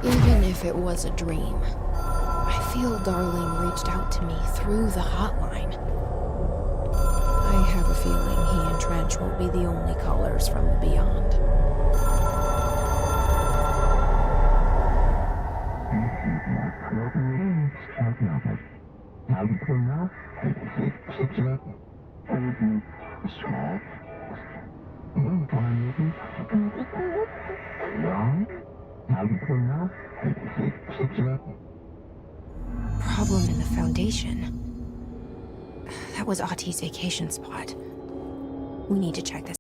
Even if it was a dream, I feel Darling reached out to me through the hotline. I have a feeling he and Trench won't be the only callers from the beyond. Problem in the Foundation. That was Ahti's vacation spot. We need to check this.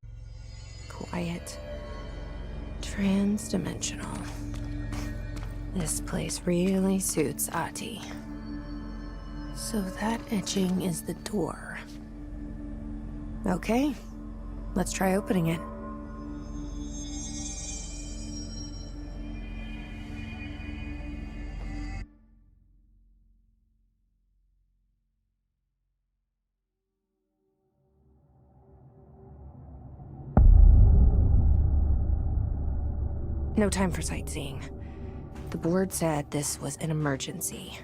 Quiet. Trans-dimensional. This place really suits Ahti. So that etching is the door. Okay, let's try opening it. No time for sightseeing. The board said this was an emergency.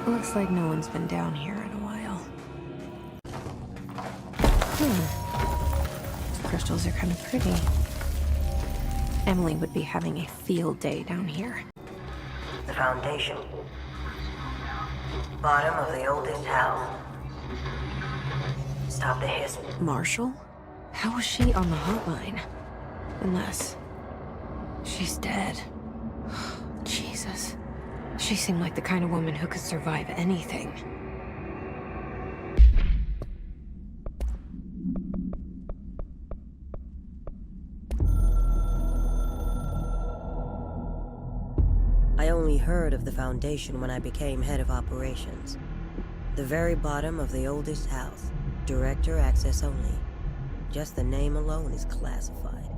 Looks like no one's been down here in a while. These crystals are kind of pretty. Emily would be having a field day down here. The Foundation. Bottom of the oldest house. Stop the hiss. Marshall? How was she on the hotline? Unless she's dead. Jesus. She seemed like the kind of woman who could survive anything. I only heard of the Foundation when I became head of operations. The very bottom of the oldest house. Director access only. Just the name alone is classified.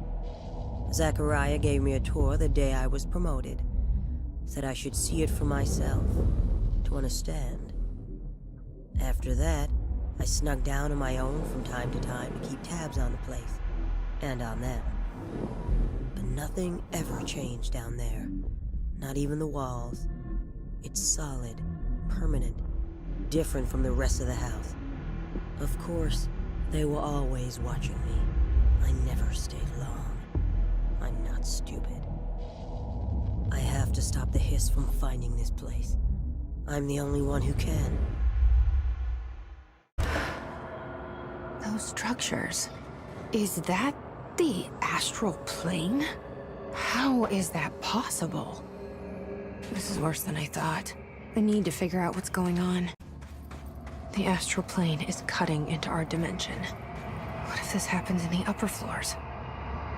Zachariah gave me a tour the day I was promoted. Said I should see it for myself, to understand. After that, I snuck down on my own from time to time to keep tabs on the place, and on them. But nothing ever changed down there. Not even the walls. It's solid, permanent, different from the rest of the house. Of course, they were always watching me. I never stayed long. I'm not stupid. I have to stop the hiss from finding this place. I'm the only one who can. Those structures. Is that the astral plane? How is that possible? This is worse than I thought. I need to figure out what's going on. The astral plane is cutting into our dimension. What if this happens in the upper floors?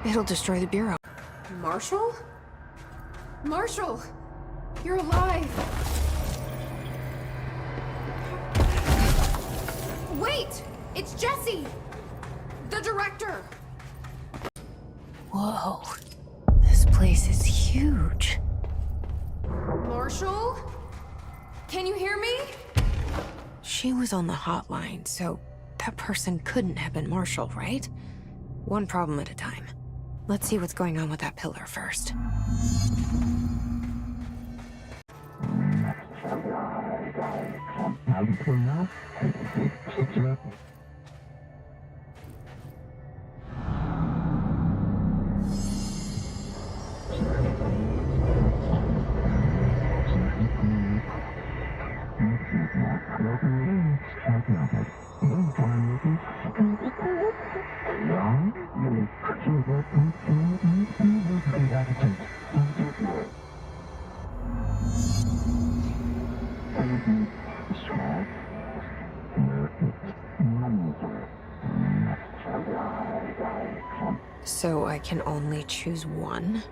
It'll destroy the Bureau. Marshall? Marshall! You're alive! Wait! It's Jesse! The director! Whoa. This place is huge. Marshall? Can you hear me? She was on the hotline, so that person couldn't have been Marshall, right? One problem at a time. Let's see what's going on with that pillar first. So I can only choose one?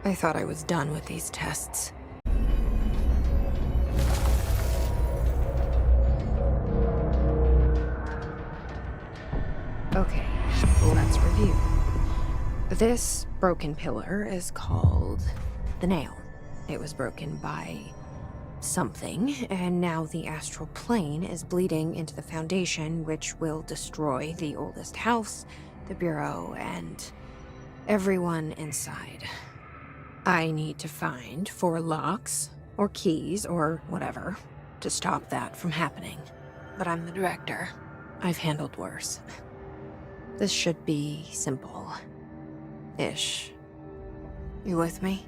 I thought I was done with these tests. Okay, let's review. This broken pillar is called the Nail. It was broken by something, and now the astral plane is bleeding into the Foundation, which will destroy the oldest house, the Bureau, and everyone inside. I need to find 4 locks, or keys, or whatever, to stop that from happening. But I'm the director. I've handled worse. This should be simple. Ish. You with me?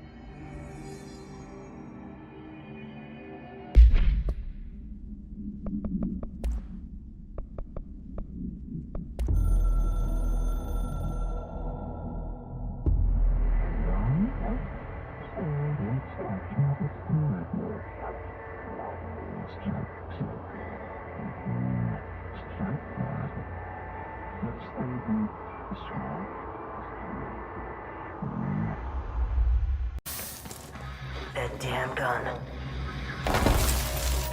That damn gun.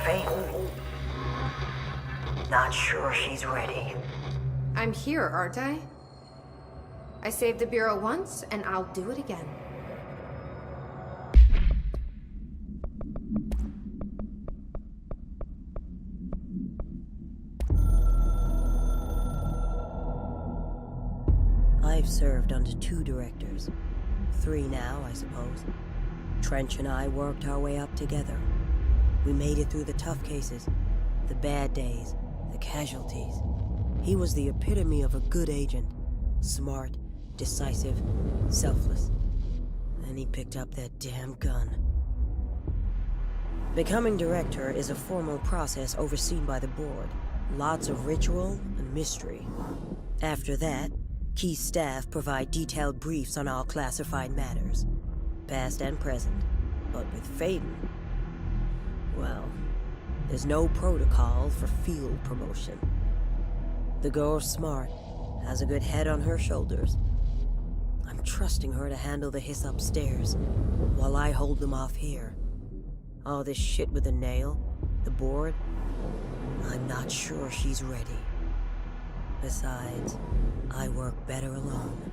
Faith. Not sure she's ready. I'm here, aren't I? I saved the Bureau once, and I'll do it again. I've served under 2 directors. 3 now, I suppose. Trench and I worked our way up together. We made it through the tough cases, the bad days, the casualties. He was the epitome of a good agent. Smart, decisive, selfless. Then he picked up that damn gun. Becoming director is a formal process overseen by the board. Lots of ritual and mystery. After that, key staff provide detailed briefs on all classified matters, past and present. But with Faden, well, there's no protocol for field promotion. The girl's smart, has a good head on her shoulders. I'm trusting her to handle the hiss upstairs, while I hold them off here. All this shit with the nail, the board, I'm not sure she's ready. Besides, I work better alone.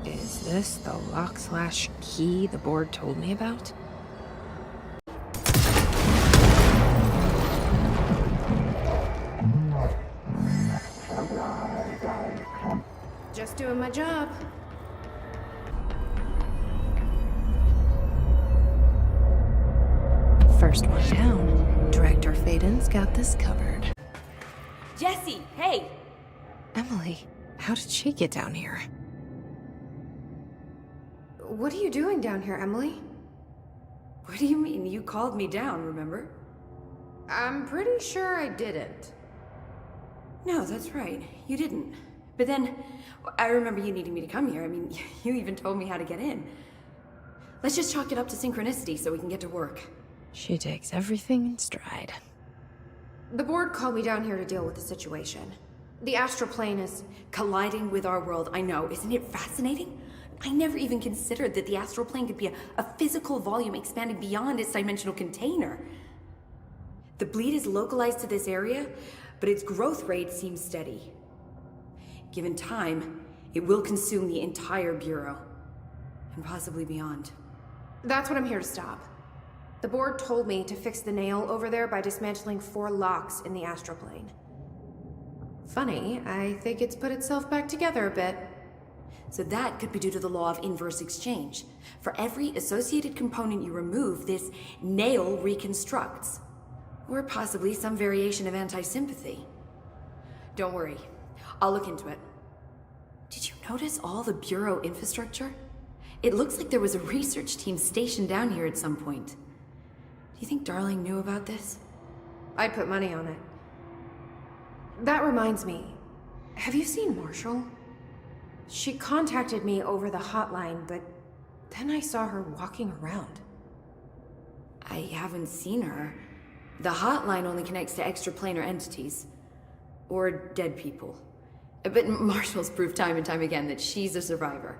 Is this the lock/key the board told me about? Just doing my job. First one down. Director Faden's got this covered. Jesse, hey! Emily, how did she get down here? What are you doing down here, Emily? What do you mean? You called me down, remember? I'm pretty sure I didn't. No, that's right. You didn't. But then, I remember you needing me to come here. I mean, you even told me how to get in. Let's just chalk it up to synchronicity so we can get to work. She takes everything in stride. The board called me down here to deal with the situation. The astral plane is Colliding with our world, I know. Isn't it fascinating? I never even considered that the astral plane could be a physical volume expanding beyond its dimensional container. The bleed is localized to this area, but its growth rate seems steady. Given time, it will consume the entire Bureau, and possibly beyond. That's what I'm here to stop. The board told me to fix the nail over there by dismantling 4 locks in the astral plane. Funny, I think it's put itself back together a bit. So that could be due to the law of inverse exchange. For every associated component you remove, this nail reconstructs. Or possibly some variation of anti-sympathy. Don't worry, I'll look into it. Did you notice all the Bureau infrastructure? It looks like there was a research team stationed down here at some point. Do you think Darling knew about this? I'd put money on it. That reminds me, have you seen Marshall? She contacted me over the hotline, but then I saw her walking around. I haven't seen her. The hotline only connects to extraplanar entities. Or dead people. But Marshall's proved time and time again that she's a survivor.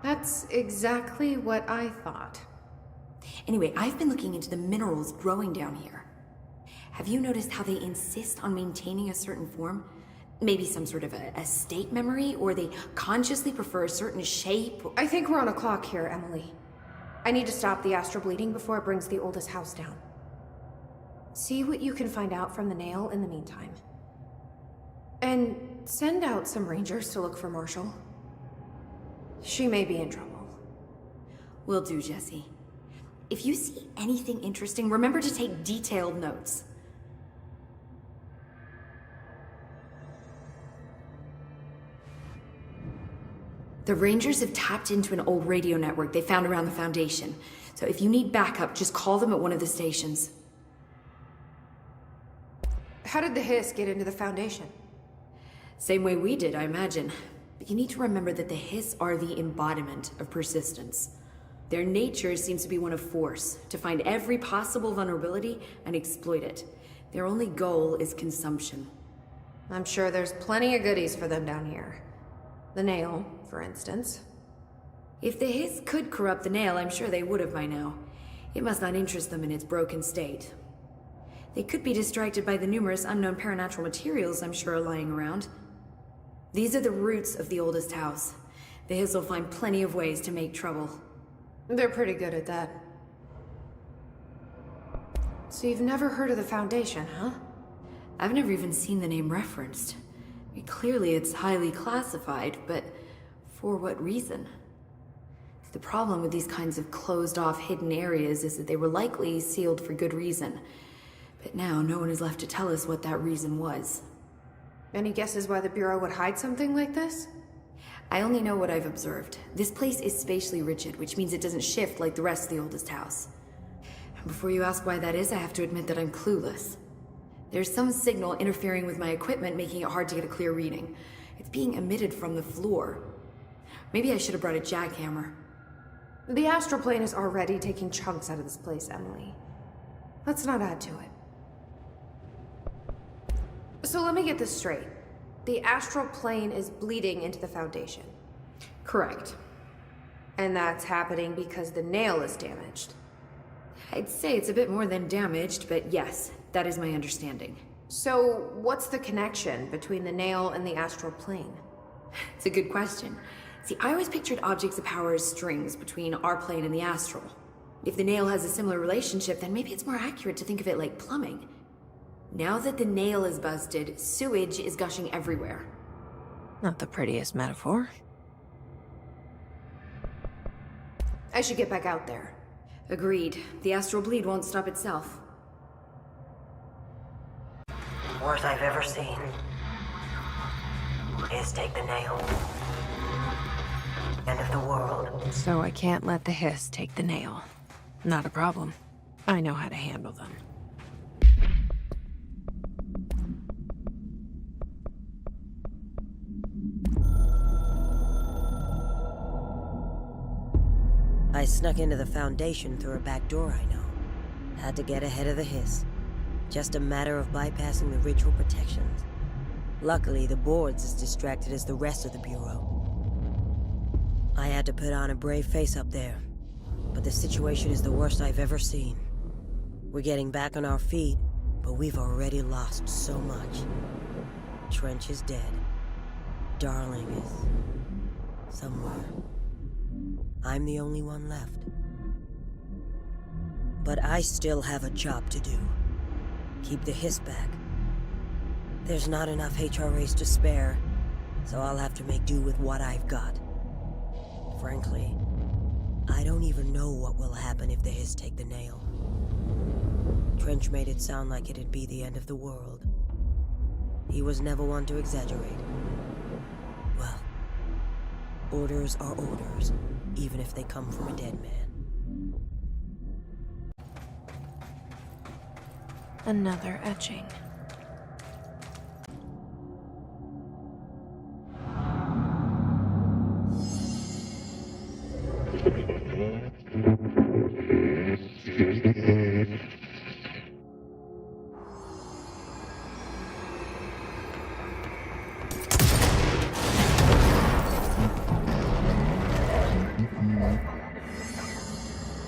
That's exactly what I thought. Anyway, I've been looking into the minerals growing down here. Have you noticed how they insist on maintaining a certain form? Maybe some sort of a state memory, or they consciously prefer a certain shape? I think we're on a clock here, Emily. I need to stop the astral bleeding before it brings the oldest house down. See what you can find out from the nail in the meantime. And send out some rangers to look for Marshall. She may be in trouble. Will do, Jesse. If you see anything interesting, remember to take detailed notes. The Rangers have tapped into an old radio network they found around the Foundation. So if you need backup, just call them at one of the stations. How did the Hiss get into the Foundation? Same way we did, I imagine. But you need to remember that the Hiss are the embodiment of persistence. Their nature seems to be one of force, to find every possible vulnerability and exploit it. Their only goal is consumption. I'm sure there's plenty of goodies for them down here. The nail, for instance. If the Hiss could corrupt the nail, I'm sure they would have by now. It must not interest them in its broken state. They could be distracted by the numerous unknown paranatural materials I'm sure are lying around. These are the roots of the oldest house. The Hiss will find plenty of ways to make trouble. They're pretty good at that. So you've never heard of the Foundation, huh? I've never even seen the name referenced. Clearly it's highly classified, but for what reason? The problem with these kinds of closed-off hidden areas is that they were likely sealed for good reason. But now no one is left to tell us what that reason was. Any guesses why the Bureau would hide something like this? I only know what I've observed. This place is spatially rigid, which means it doesn't shift like the rest of the oldest house. And before you ask why that is, I have to admit that I'm clueless. There's some signal interfering with my equipment, making it hard to get a clear reading. It's being emitted from the floor. Maybe I should have brought a jackhammer. The astral plane is already taking chunks out of this place, Emily. Let's not add to it. So let me get this straight. The astral plane is bleeding into the Foundation. Correct. And that's happening because the nail is damaged. I'd say it's a bit more than damaged, but yes, that is my understanding. So what's the connection between the nail and the astral plane? It's a good question. See, I always pictured objects of power as strings between our plane and the astral. If the nail has a similar relationship, then maybe it's more accurate to think of it like plumbing. Now that the nail is busted, sewage is gushing everywhere. Not the prettiest metaphor. I should get back out there. Agreed. The astral bleed won't stop itself. Worst I've ever seen is take the nail. End of the world. So I can't let the Hiss take the nail. Not a problem. I know how to handle them. I snuck into the Foundation through a back door I know. Had to get ahead of the Hiss. Just a matter of bypassing the ritual protections. Luckily, the board's as distracted as the rest of the Bureau. I had to put on a brave face up there, but the situation is the worst I've ever seen. We're getting back on our feet, but we've already lost so much. Trench is dead. Darling is somewhere. I'm the only one left. But I still have a job to do. Keep the Hiss back. There's not enough HRAs to spare, so I'll have to make do with what I've got. Frankly, I don't even know what will happen if the Hiss take the nail. Trench made it sound like it'd be the end of the world. He was never one to exaggerate. Well, orders are orders, even if they come from a dead man. Another etching.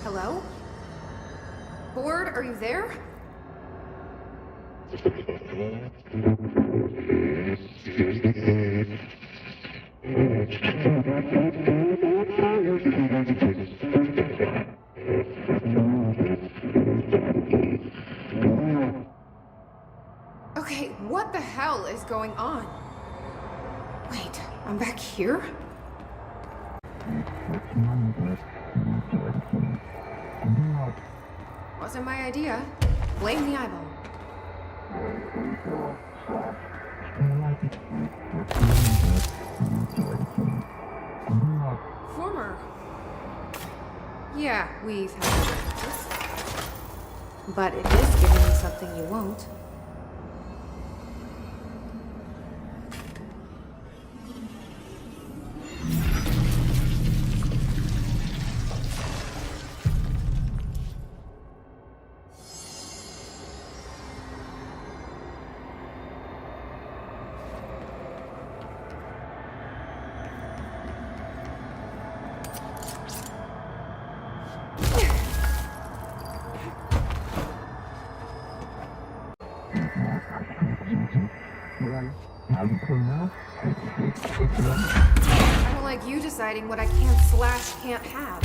Hello? Board, are you there? the hell is going on? Wait, I'm back here? Wasn't my idea. Blame the eyeball. Former. Yeah, we've had this. But it is giving me something you won't. I don't like you deciding what I can't have.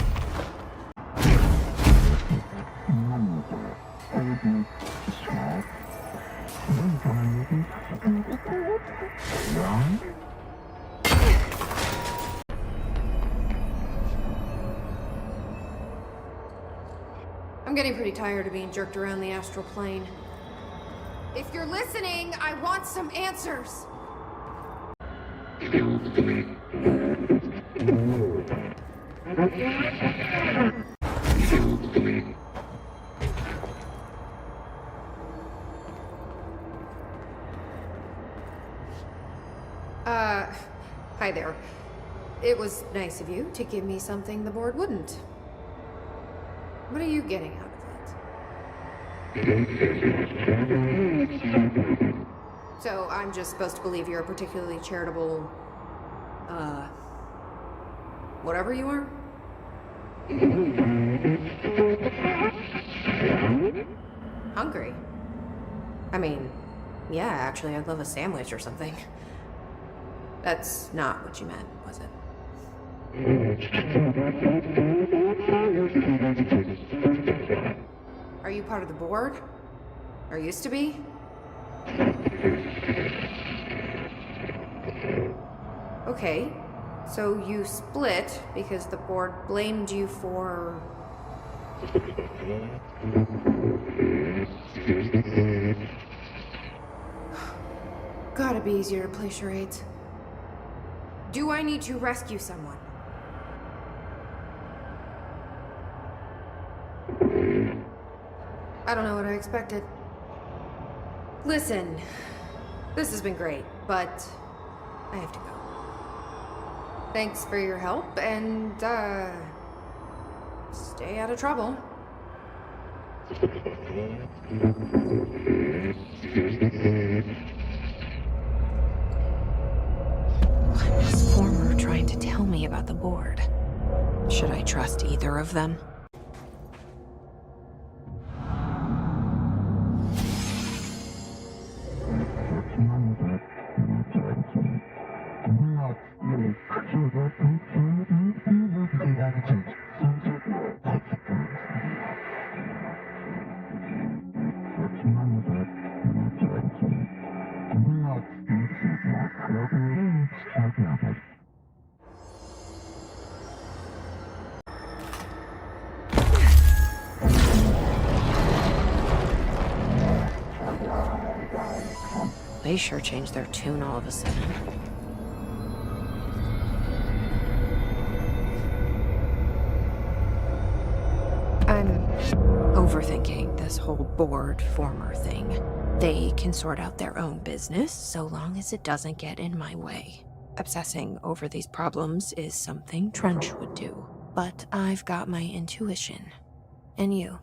I'm getting pretty tired of being jerked around the astral plane. If you're listening, I want some answers. Hi there. It was nice of you to give me something the board wouldn't. What are you getting out of it? So I'm just supposed to believe you're a particularly charitable, whatever you are? Hungry? I mean, yeah, actually, I'd love a sandwich or something. That's not what you meant, was it? Are you part of the board? Or used to be? Okay, so you split because the board blamed you for... Gotta be easier to play charades. Do I need to rescue someone? I don't know what I expected. Listen, this has been great, but I have to go. Thanks for your help, and, stay out of trouble. What was Former trying to tell me about the board? Should I trust either of them? They sure changed their tune all of a sudden. I'm overthinking this whole board former thing. They can sort out their own business so long as it doesn't get in my way. Obsessing over these problems is something Trench would do. But I've got my intuition. And you.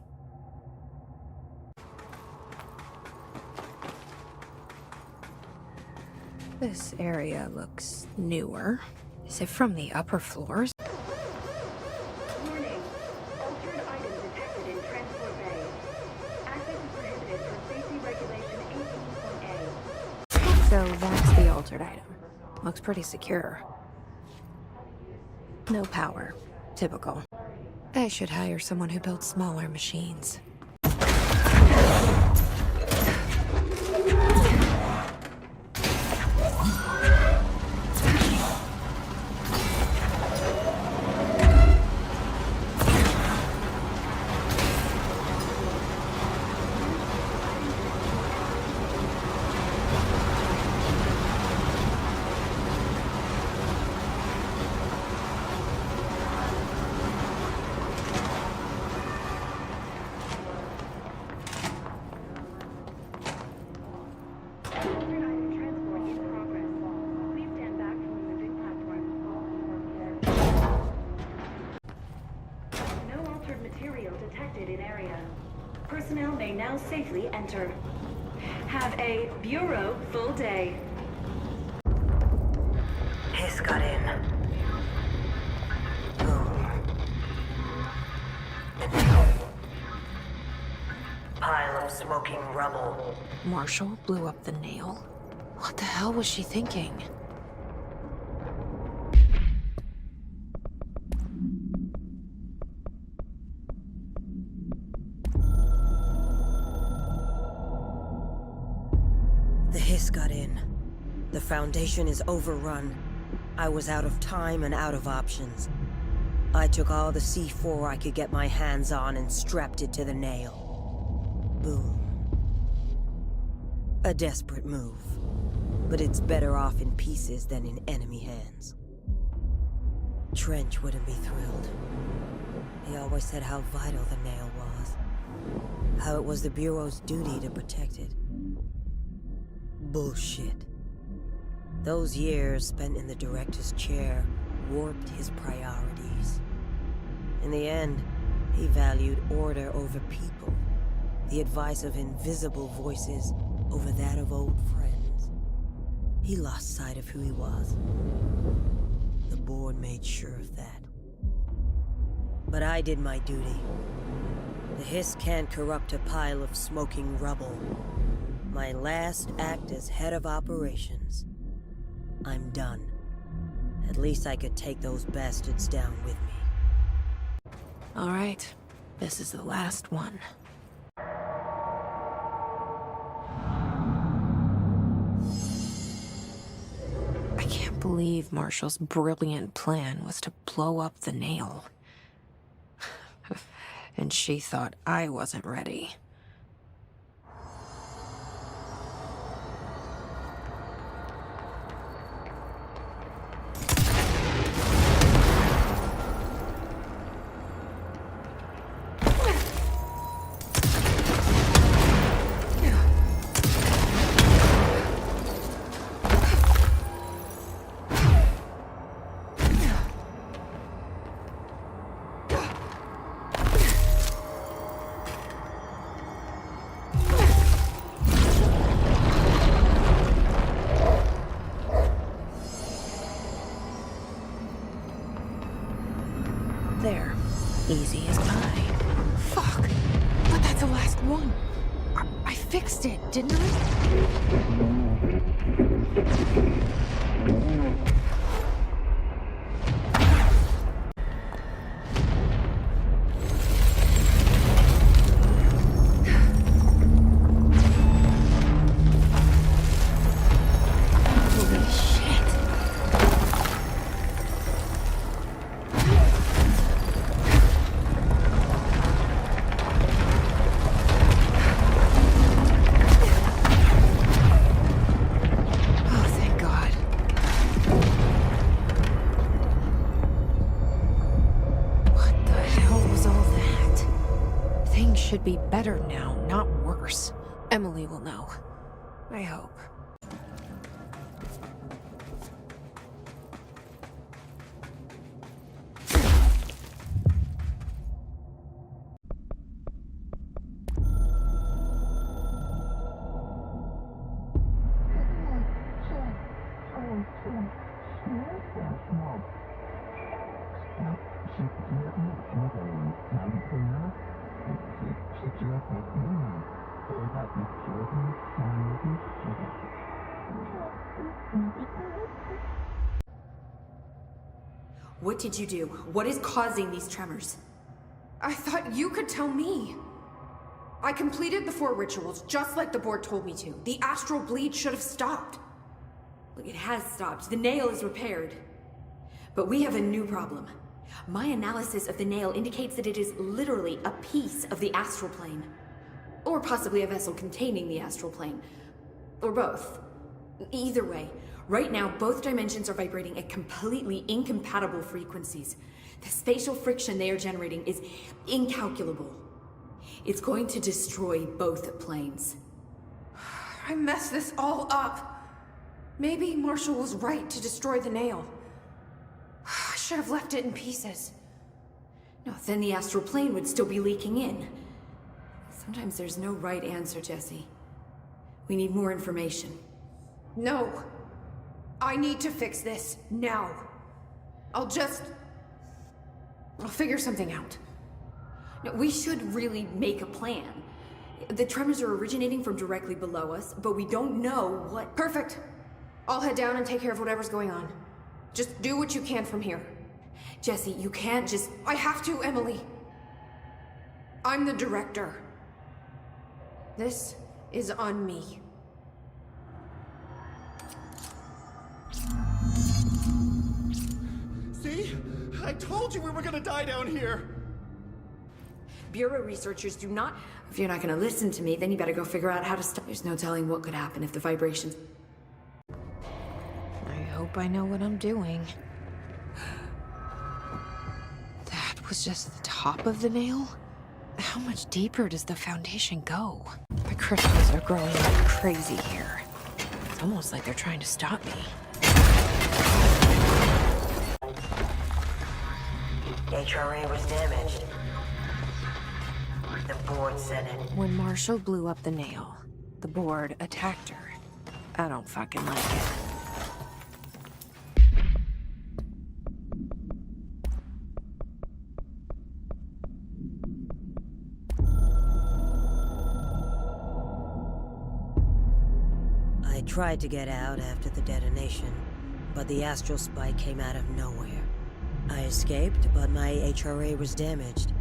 This area looks newer. Is it from the upper floors? Warning. Altered item detected in transport bay. Access is prohibited for safety regulation 18.A. So that's the altered item. Looks pretty secure. No power. Typical. I should hire someone who builds smaller machines. material detected in area. Personnel may now safely enter. Have a Bureau full day. Hiss got in. Boom. The nail. Pile of smoking rubble. Marshall blew up the nail? What the hell was she thinking? The hiss got in. The Foundation is overrun. I was out of time and out of options. I took all the C4 I could get my hands on and strapped it to the nail. Boom. A desperate move. But it's better off in pieces than in enemy hands. Trench wouldn't be thrilled. He always said how vital the nail was. How it was the Bureau's duty to protect it. Bullshit. Those years spent in the director's chair warped his priorities. In the end, he valued order over people, the advice of invisible voices over that of old friends. He lost sight of who he was. The board made sure of that. But I did my duty. The hiss can't corrupt a pile of smoking rubble. My last act as head of operations. I'm done. At least I could take those bastards down with me. All right, this is the last one. I can't believe Marshall's brilliant plan was to blow up the nail. And she thought I wasn't ready. There. Easy as pie. Fuck! But that's the last one. I fixed it, didn't I? Holy shit. Should be better now, not worse. Emily will know. I hope. What did you do? What is causing these tremors? I thought you could tell me. I completed the 4 rituals just like the board told me to. The astral bleed should have stopped. Look, it has stopped. The nail is repaired. But we have a new problem. My analysis of the nail indicates that it is literally a piece of the astral plane. Or possibly a vessel containing the astral plane. Or both. Either way, right now both dimensions are vibrating at completely incompatible frequencies. The spatial friction they are generating is incalculable. It's going to destroy both planes. I messed this all up. Maybe Marshall was right to destroy the nail. I should have left it in pieces. No, then the astral plane would still be leaking in. Sometimes there's no right answer, Jesse. We need more information. No. I need to fix this, now. I'll figure something out. No, we should really make a plan. The tremors are originating from directly below us, but we don't know what... Perfect. I'll head down and take care of whatever's going on. Just do what you can from here. Jesse, you can't just... I have to, Emily. I'm the director. This is on me. See? I told you we were gonna die down here! Bureau researchers do not... If you're not gonna listen to me, then you better go figure out how to stop. There's no telling what could happen if the vibrations... I hope I know what I'm doing. That was just the top of the nail? How much deeper does the foundation go? The crystals are growing like crazy here. It's almost like they're trying to stop me. HRA was damaged. The board said it. When Marshall blew up the nail, the board attacked her. I don't fucking like it. I tried to get out after the detonation, but the astral spike came out of nowhere. I escaped, but my HRA was damaged.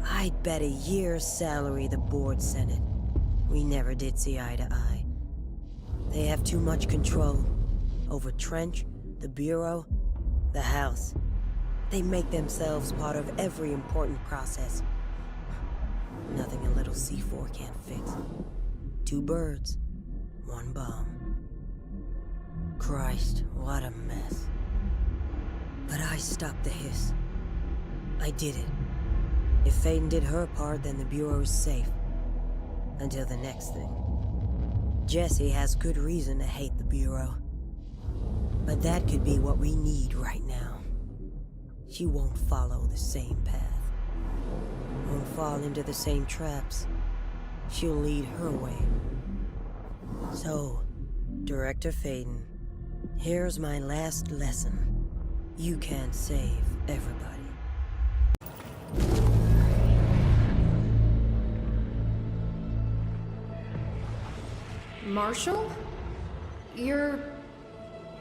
I'd bet a year's salary the board sent it. We never did see eye to eye. They have too much control over Trench, the Bureau, the House. They make themselves part of every important process. Nothing a little C4 can't fix. 2 birds, 1 bomb. Christ, what a mess. But I stopped the hiss. I did it. If Faden did her part, then the Bureau's safe. Until the next thing. Jesse has good reason to hate the Bureau. But that could be what we need right now. She won't follow the same path. Won't fall into the same traps. She'll lead her way. So, Director Faden, here's my last lesson. You can't save everybody. Marshall? You're...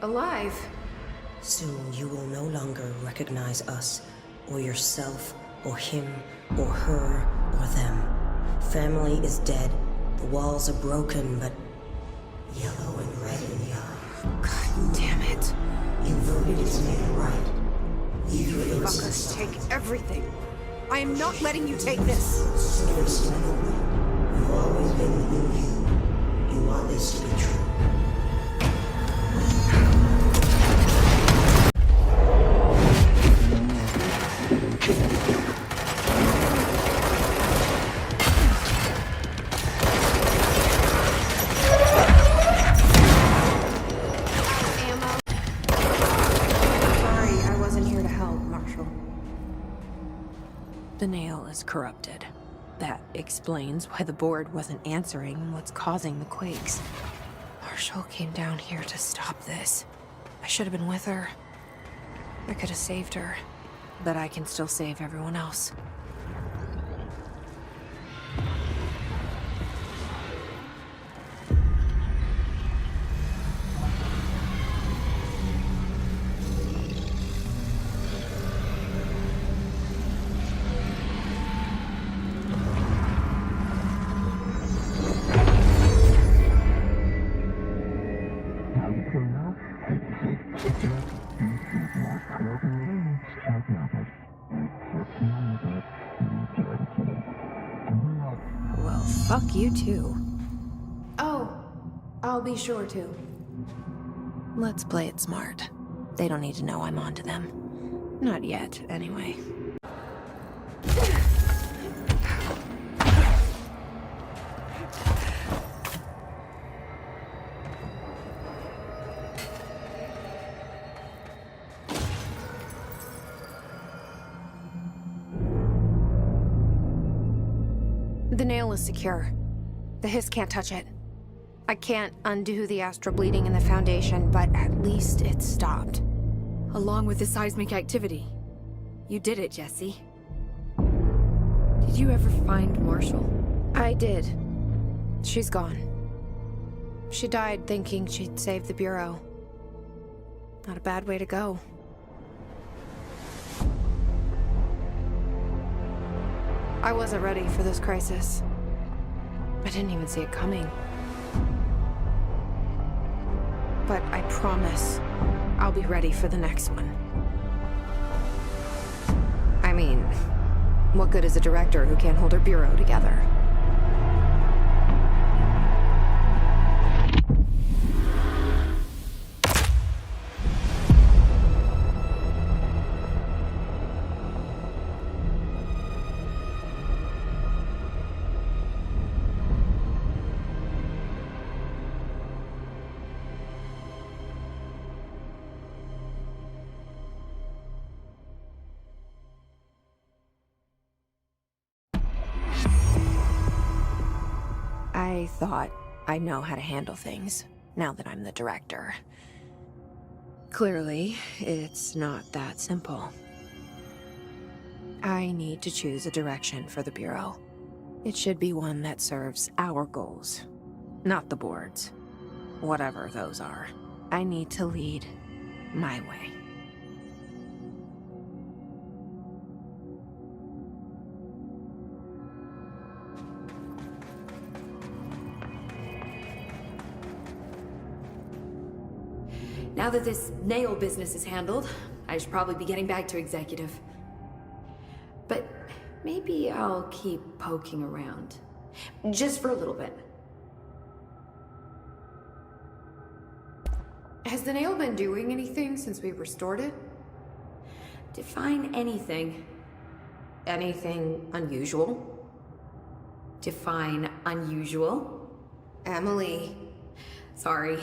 alive. Soon you will no longer recognize us, or yourself, or him, or her, or them. Family is dead. The walls are broken, but yellow and red in the eye. God damn it. Inverted is made right. Leave your Fuckers innocence. take everything. I am not letting you take this. You've always been within you. You want this to be true. The nail is corrupted. That explains why the board wasn't answering and what's causing the quakes. Marshall came down here to stop this. I should have been with her. I could have saved her. But I can still save everyone else. Well, fuck you too. Oh, I'll be sure to. Let's play it smart. They don't need to know I'm onto them. Not yet, anyway. The nail is secure. The hiss can't touch it. I can't undo the astral bleeding in the Foundation, but at least it's stopped. Along with the seismic activity. You did it, Jesse. Did you ever find Marshall? I did. She's gone. She died thinking she'd save the Bureau. Not a bad way to go. I wasn't ready for this crisis. I didn't even see it coming. But I promise I'll be ready for the next one. I mean, what good is a director who can't hold her bureau together? I thought I know how to handle things, now that I'm the director. Clearly, it's not that simple. I need to choose a direction for the Bureau. It should be one that serves our goals, not the board's. Whatever those are. I need to lead my way. Now that this nail business is handled, I should probably be getting back to executive. But maybe I'll keep poking around. Just for a little bit. Has the nail been doing anything since we restored it? Define anything. Anything unusual? Define unusual. Emily. Sorry,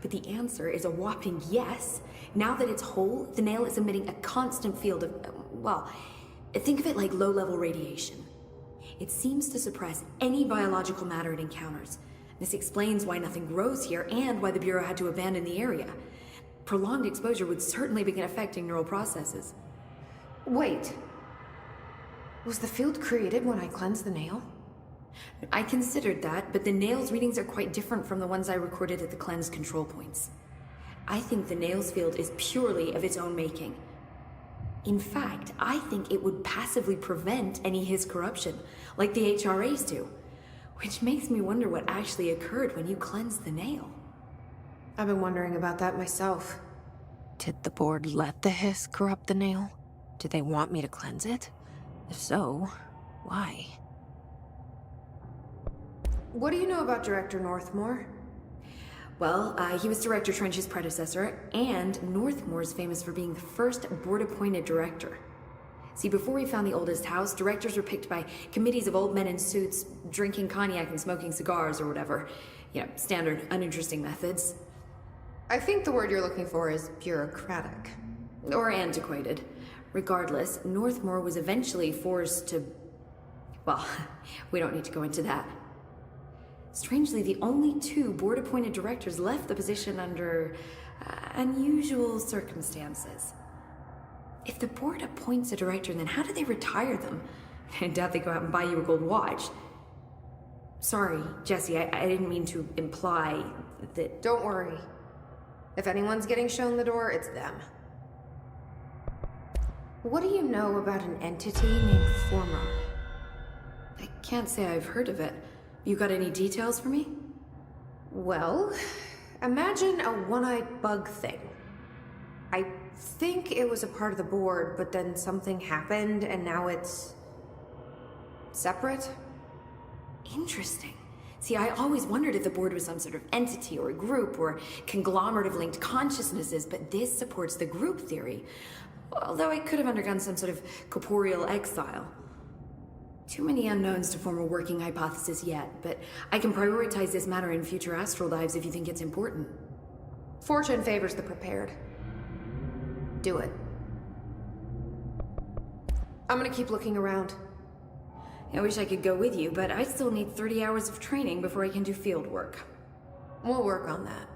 but the answer is a whopping yes. Now that it's whole, the nail is emitting a constant field of, well, think of it like low-level radiation. It seems to suppress any biological matter it encounters. This explains why nothing grows here and why the Bureau had to abandon the area. Prolonged exposure would certainly begin affecting neural processes. Wait. Was the field created when I cleansed the nail? I considered that, but the nail's readings are quite different from the ones I recorded at the cleanse control points. I think the nail's field is purely of its own making. In fact, I think it would passively prevent any his corruption, like the HRAs do. Which makes me wonder what actually occurred when you cleansed the nail. I've been wondering about that myself. Did the board let the hiss corrupt the nail? Did they want me to cleanse it? If so, why? What do you know about Director Northmore? Well, he was Director Trench's predecessor, and Northmore's famous for being the first board-appointed director. See, before we found the oldest house, directors were picked by committees of old men in suits, drinking cognac and smoking cigars or whatever. You know, standard, uninteresting methods. I think the word you're looking for is bureaucratic. Or antiquated. Regardless, Northmore was eventually forced to... Well, we don't need to go into that. Strangely, the only two board-appointed directors left the position under unusual circumstances. If the board appoints a director, then how do they retire them? I doubt they go out and buy you a gold watch. Sorry, Jesse, I didn't mean to imply that... Don't worry. If anyone's getting shown the door, it's them. What do you know about an entity named Former? I can't say I've heard of it. You got any details for me? Well, imagine a one-eyed bug thing. I think it was a part of the board, but then something happened and now it's... separate? Interesting. See, I always wondered if the board was some sort of entity or a group or conglomerate of linked consciousnesses, but this supports the group theory. Although it could have undergone some sort of corporeal exile. Too many unknowns to form a working hypothesis yet, but I can prioritize this matter in future astral dives if you think it's important. Fortune favors the prepared. Do it. I'm gonna keep looking around. I wish I could go with you, but I still need 30 hours of training before I can do field work. We'll work on that.